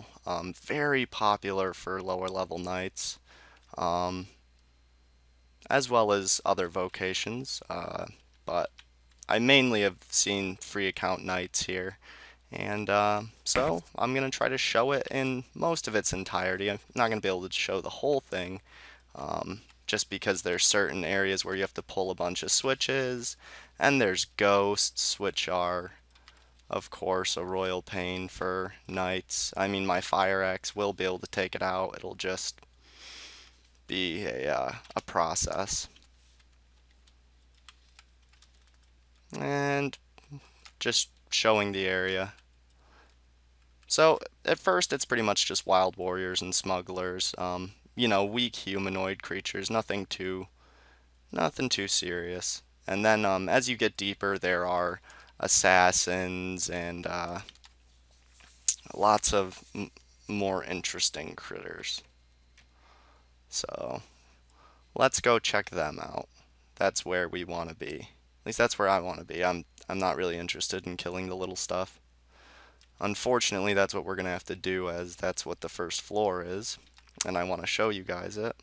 Cathedral. Very popular for lower level knights, um, as well as other vocations. But I mainly have seen free account knights here. And so I'm going to try to show it in most of its entirety. I'm not going to be able to show the whole thing, just because there's certain areas where you have to pull a bunch of switches, and there's ghosts, which are, of course, a royal pain for knights. I mean, my fire axe will be able to take it out. It'll just be a process. And just showing the area. So, at first, it's pretty much just wild warriors and smugglers. You know, weak humanoid creatures, nothing too serious. And then, as you get deeper, there are assassins and lots of more interesting critters. So, let's go check them out. That's where we want to be. At least that's where I want to be. I'm not really interested in killing the little stuff. Unfortunately, that's what we're going to have to do, as that's what the first floor is, and I want to show you guys it.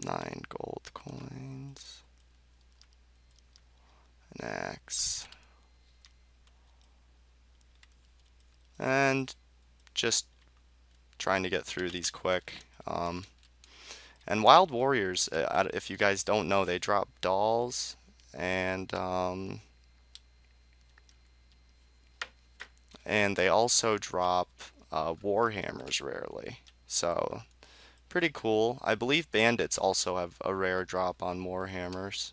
9 gold coins, an axe, and just trying to get through these quick. And Wild Warriors, if you guys don't know, they drop dolls and they also drop warhammers rarely. So pretty cool. I believe bandits also have a rare drop on warhammers.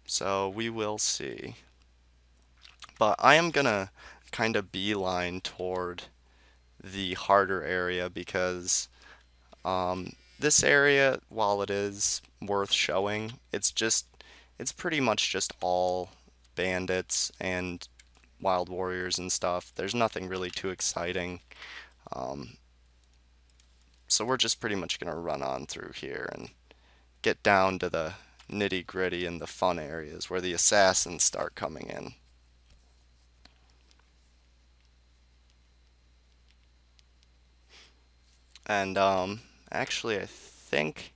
So we will see. But I am gonna kind of beeline toward the harder area because this area, while it is worth showing, it's pretty much just all bandits and wild warriors and stuff. There's nothing really too exciting. So we're just pretty much gonna run on through here and get down to the nitty gritty and the fun areas where the assassins start coming in. And actually, I think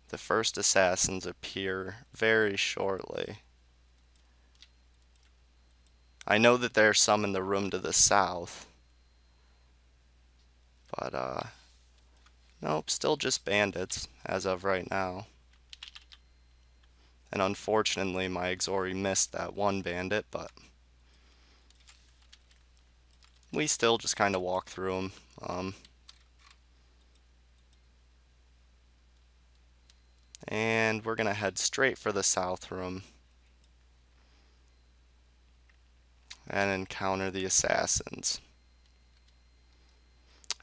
the first assassins appear very shortly. I know that there's some in the room to the south, but nope, still just bandits as of right now. And unfortunately, my Exori missed that one bandit, but we still just kind of walk through them. And we're gonna head straight for the south room and encounter the assassins.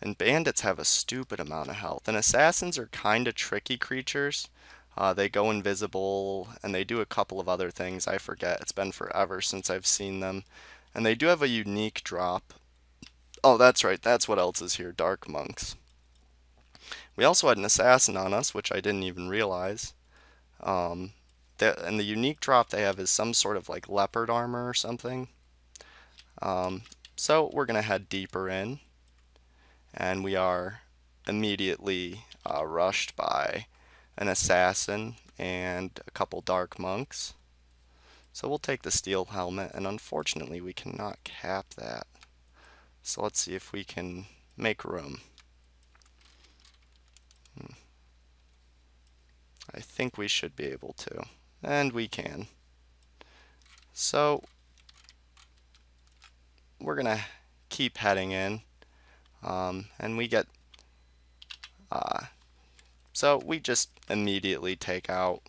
And bandits have a stupid amount of health, and assassins are kind of tricky creatures. They go invisible, and they do a couple of other things. I forget. It's been forever since I've seen them. And they do have a unique drop. Oh, that's right. That's what else is here. Dark monks. We also had an assassin on us, which I didn't even realize. And the unique drop they have is some sort of like leopard armor or something. So we're going to head deeper in. And we are immediately rushed by an assassin and a couple dark monks. So we'll take the steel helmet, and unfortunately we cannot cap that. So let's see if we can make room. I think we should be able to, and we can. So we're gonna keep heading in, and we get so we just immediately take out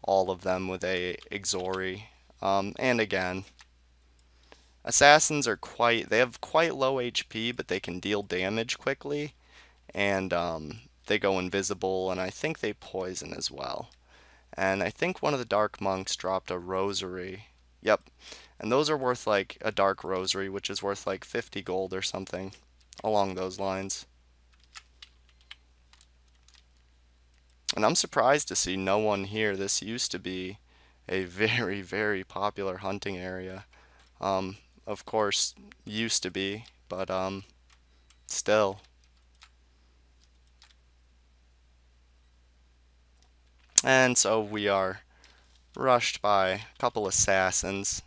all of them with a Exori. And again, assassins are they have quite low HP, but they can deal damage quickly, and they go invisible, and I think they poison as well. And I think one of the dark monks dropped a rosary. Yep, and those are worth like a dark rosary, which is worth like 50 gold or something along those lines. And I'm surprised to see no one here. This used to be a very, very popular hunting area. Um, of course, used to be, but still. And so we are rushed by a couple assassins,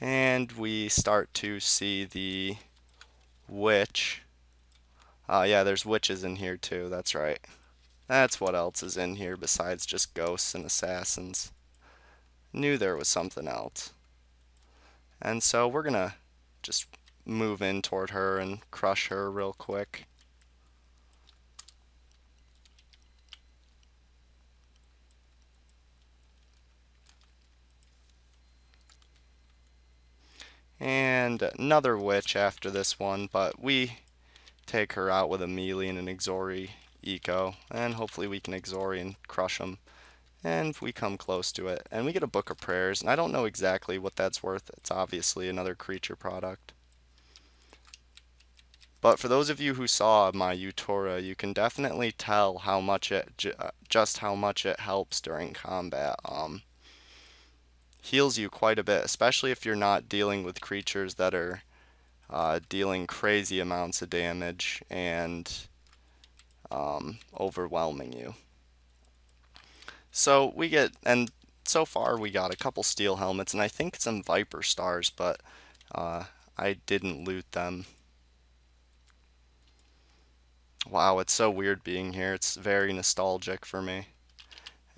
and we start to see the witch. Yeah, there's witches in here too, that's right. That's what else is in here besides just ghosts and assassins. Knew there was something else. And so we're gonna just move in toward her and crush her real quick. And another witch after this one, but we take her out with a melee and an Exori eco, and hopefully we can Exori and crush them. And we come close to it, and we get a Book of Prayers, and I don't know exactly what that's worth. It's obviously another creature product. But for those of you who saw my Utora, you can definitely tell how much just how much it helps during combat. Heals you quite a bit, especially if you're not dealing with creatures that are dealing crazy amounts of damage and overwhelming you. So we get, and so far we got a couple steel helmets, and I think some Viper stars, but I didn't loot them. Wow, it's so weird being here. It's very nostalgic for me.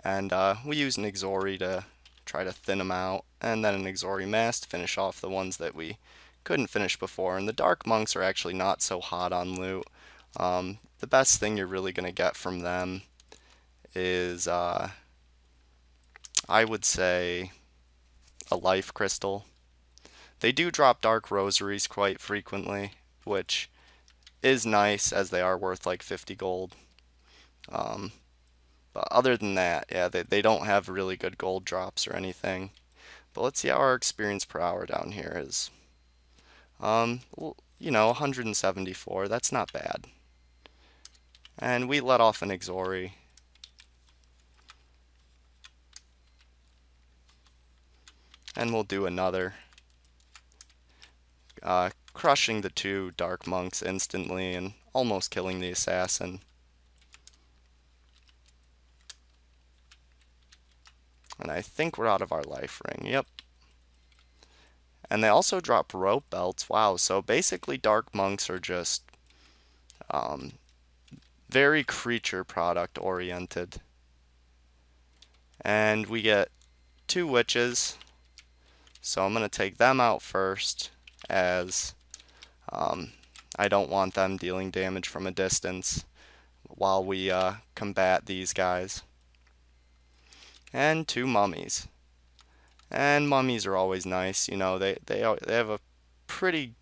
And we use an Exori to try to thin them out, and then an Exori mass to finish off the ones that we couldn't finish before. And the Dark Monks are actually not so hot on loot. The best thing you're really going to get from them is, I would say, a life crystal. They do drop dark rosaries quite frequently, which is nice as they are worth like 50 gold. But other than that, yeah, they don't have really good gold drops or anything. But let's see how our experience per hour down here is. You know, 174, that's not bad. And we let off an Exori. And we'll do another. Crushing the two Dark Monks instantly and almost killing the assassin. And I think we're out of our life ring. Yep. And they also drop rope belts. Wow, so basically Dark Monks are just very creature product oriented. And we get two witches. So I'm going to take them out first, as I don't want them dealing damage from a distance while we combat these guys. And two mummies. And mummies are always nice, you know, they have a pretty,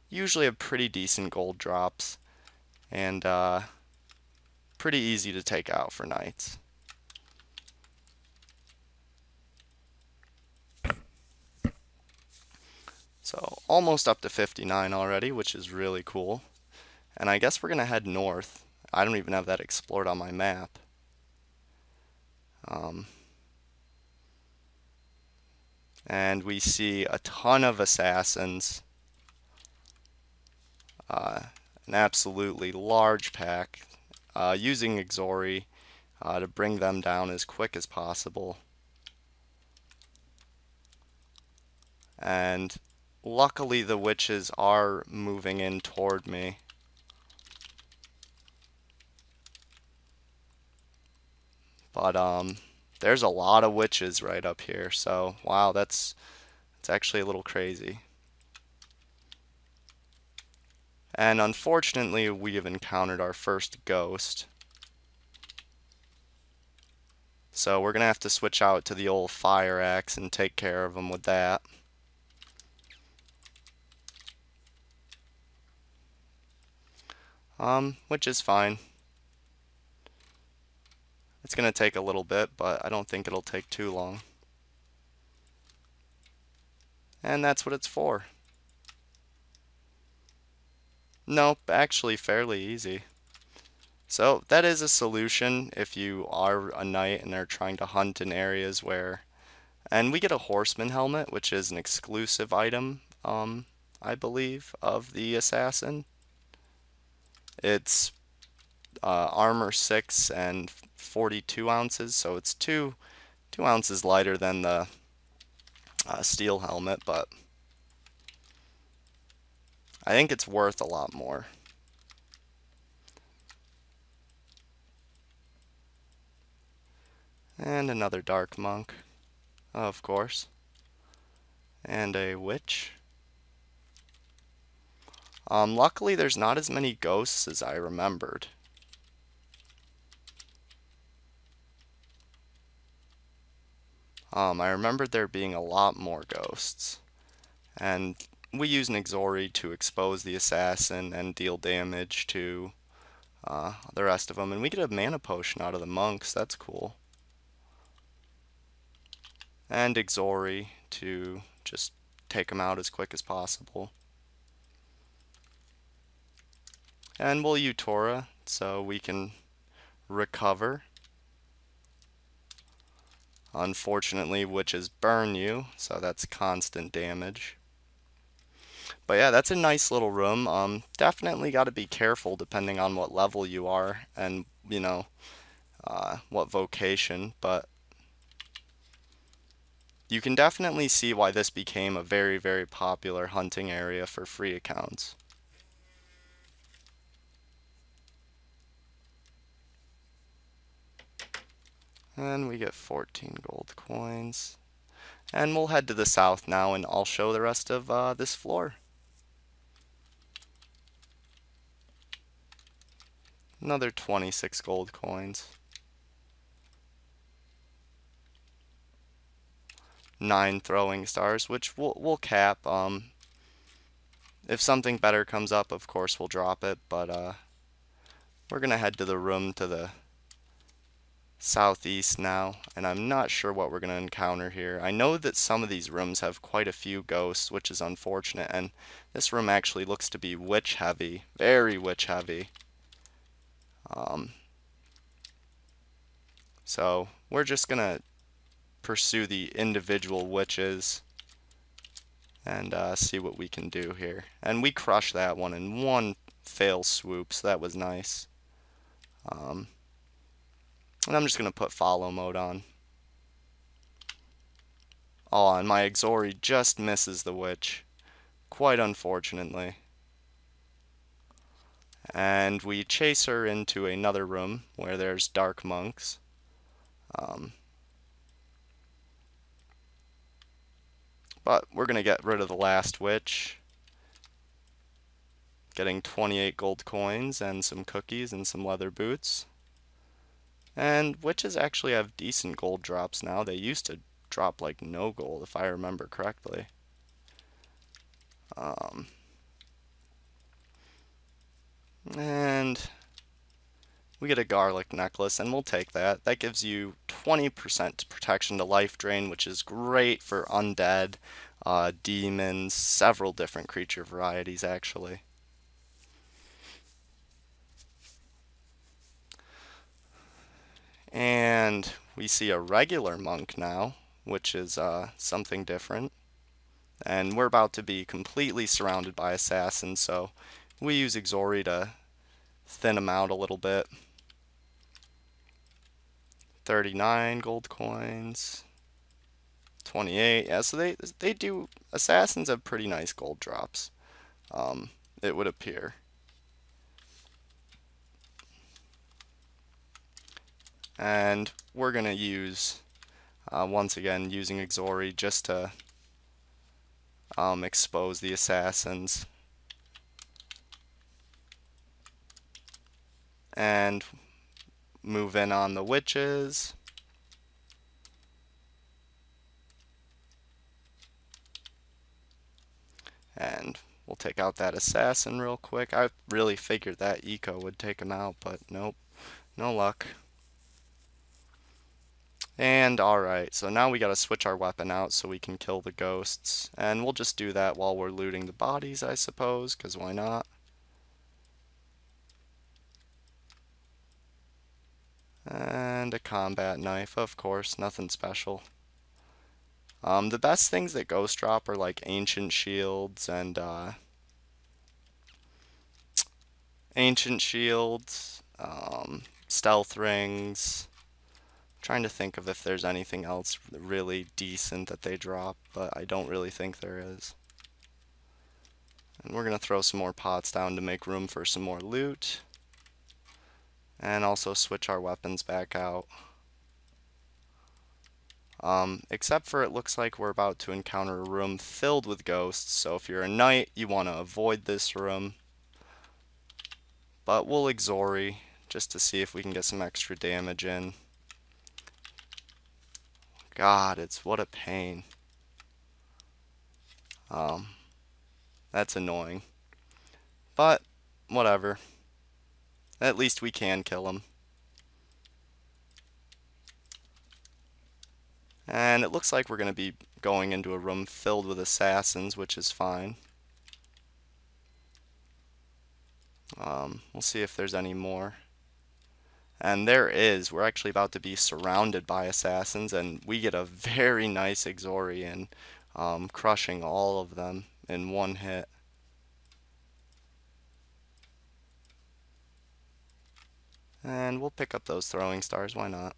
usually have pretty decent gold drops, and pretty easy to take out for knights. So almost up to 59 already, which is really cool. And I guess we're gonna head north. I don't even have that explored on my map. And we see a ton of assassins. An absolutely large pack. Using Exori to bring them down as quick as possible. And luckily the witches are moving in toward me. But there's a lot of witches right up here, so wow, it's actually a little crazy. And unfortunately, we have encountered our first ghost. So we're gonna have to switch out to the old fire axe and take care of them with that. Which is fine. It's gonna take a little bit, but I don't think it'll take too long. And that's what it's for. Nope, actually fairly easy. So that is a solution if you are a knight and are trying to hunt in areas where, and we get a horseman helmet, which is an exclusive item, I believe, of the assassin. It's armor 6 and 42 ounces, so it's 2 ounces lighter than the steel helmet, but I think it's worth a lot more. And another dark monk, of course. And a witch. Luckily there's not as many ghosts as I remembered. I remembered there being a lot more ghosts. And we use an Exori to expose the assassin and deal damage to the rest of them. And we get a mana potion out of the monks, that's cool. And Exori to just take them out as quick as possible. And we'll Utora so we can recover. Unfortunately, witches burn you, so that's constant damage. But yeah, that's a nice little room. Definitely got to be careful depending on what level you are and, you know, what vocation. But you can definitely see why this became a very, very popular hunting area for free accounts. And we get 14 gold coins. And we'll head to the south now and I'll show the rest of this floor. Another 26 gold coins. 9 throwing stars, which we'll cap. If something better comes up, of course we'll drop it, but we're gonna head to the room to the southeast now, and I'm not sure what we're gonna encounter here. I know that some of these rooms have quite a few ghosts, which is unfortunate, and this room actually looks to be witch heavy, very witch heavy. So we're just gonna pursue the individual witches and see what we can do here. And we crushed that one in one fail swoop, so that was nice. And I'm just going to put follow mode on. Oh, and my Exori just misses the witch, quite unfortunately. And we chase her into another room where there's dark monks. But we're going to get rid of the last witch. Getting 28 gold coins and some cookies and some leather boots. And witches actually have decent gold drops now. They used to drop like no gold if I remember correctly. And we get a garlic necklace and we'll take that. That gives you 20% protection to life drain, which is great for undead, demons, several different creature varieties actually. And we see a regular monk now, which is something different. And we're about to be completely surrounded by assassins, so we use Exori to thin them out a little bit. 39 gold coins. 28. Yeah, so they do, assassins have pretty nice gold drops. It would appear. And we're gonna use once again using Exori just to expose the assassins. And move in on the witches. And we'll take out that assassin real quick. I really figured that eco would take him out, but nope, no luck. And alright, so now we gotta switch our weapon out so we can kill the ghosts. And we'll just do that while we're looting the bodies, I suppose, because why not? And a combat knife, of course, nothing special. The best things that ghost drop are like ancient shields and stealth rings. Trying to think of if there's anything else really decent that they drop, but I don't really think there is. And we're going to throw some more pots down to make room for some more loot. And also switch our weapons back out. Except for it looks like we're about to encounter a room filled with ghosts, so if you're a knight, you want to avoid this room. But we'll Exori just to see if we can get some extra damage in. God, it's what a pain. That's annoying. But, whatever. At least we can kill him. And it looks like we're going to be going into a room filled with assassins, which is fine. We'll see if there's any more. And there is. We're actually about to be surrounded by assassins, and we get a very nice Exori in, crushing all of them in one hit. And we'll pick up those throwing stars, why not?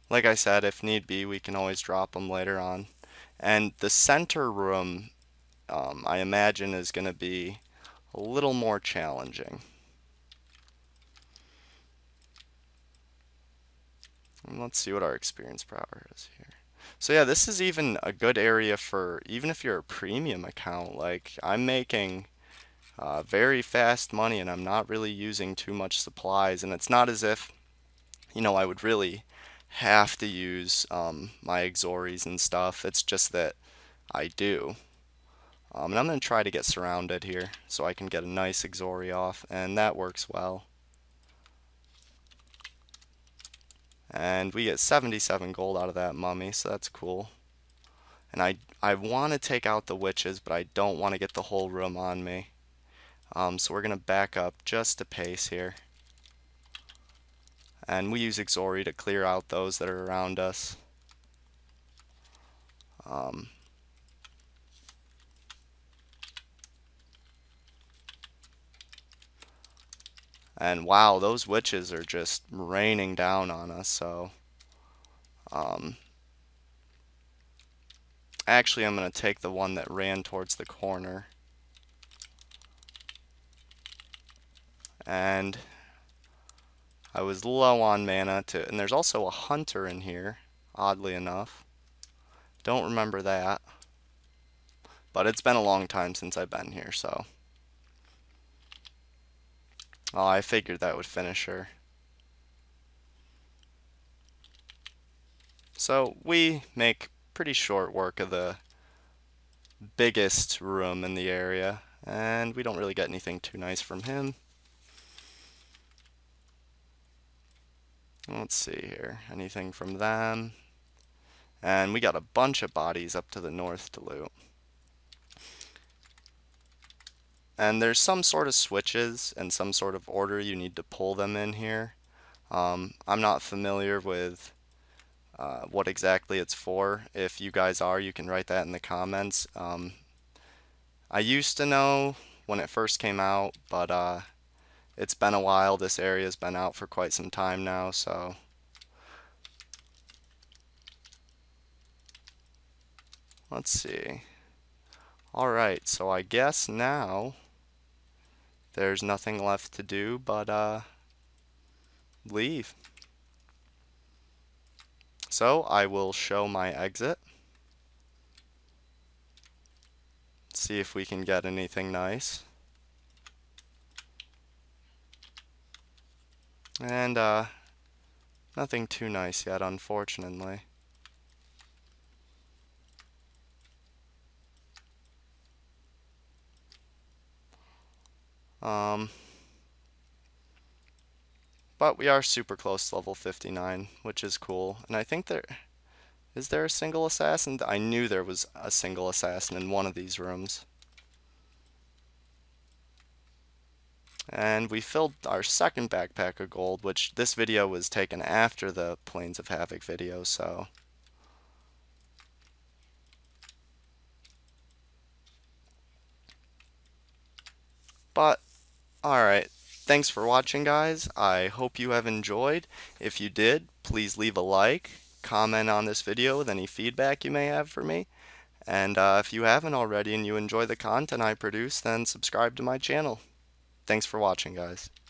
Like I said, if need be, we can always drop them later on. And the center room, I imagine, is going to be a little more challenging. And let's see what our experience per hour is here. So yeah, this is even a good area for, even if you're a premium account, like I'm making very fast money and I'm not really using too much supplies, and it's not as if, you know, I would really have to use my Exories and stuff. It's just that I do. And I'm going to try to get surrounded here so I can get a nice Exori off, and that works well. And we get 77 gold out of that mummy, so that's cool. And I want to take out the witches, but I don't want to get the whole room on me. So we're going to back up just a pace here. And we use Exori to clear out those that are around us. And wow, those witches are just raining down on us, so actually I'm going to take the one that ran towards the corner. And I was low on mana to, and there's also a hunter in here, oddly enough. Don't remember that. But it's been a long time since I've been here, so. Oh, I figured that would finish her. So we make pretty short work of the biggest room in the area, and we don't really get anything too nice from him. Let's see here, anything from them. And we got a bunch of bodies up to the north to loot. And there's some sort of switches and some sort of order you need to pull them in here. I'm not familiar with what exactly it's for. If you guys are, you can write that in the comments. I used to know when it first came out, but it's been a while. This area's been out for quite some time now, so. Let's see. Alright, so I guess now there's nothing left to do but leave. So I will show my exit. See if we can get anything nice. And nothing too nice yet, unfortunately. But we are super close to level 59, which is cool. And I think is there a single assassin? I knew there was a single assassin in one of these rooms. And we filled our second backpack of gold, which this video was taken after the Plains of Havoc video, so... But, alright, thanks for watching, guys. I hope you have enjoyed. If you did, please leave a like, comment on this video with any feedback you may have for me. And if you haven't already and you enjoy the content I produce, then subscribe to my channel. Thanks for watching, guys.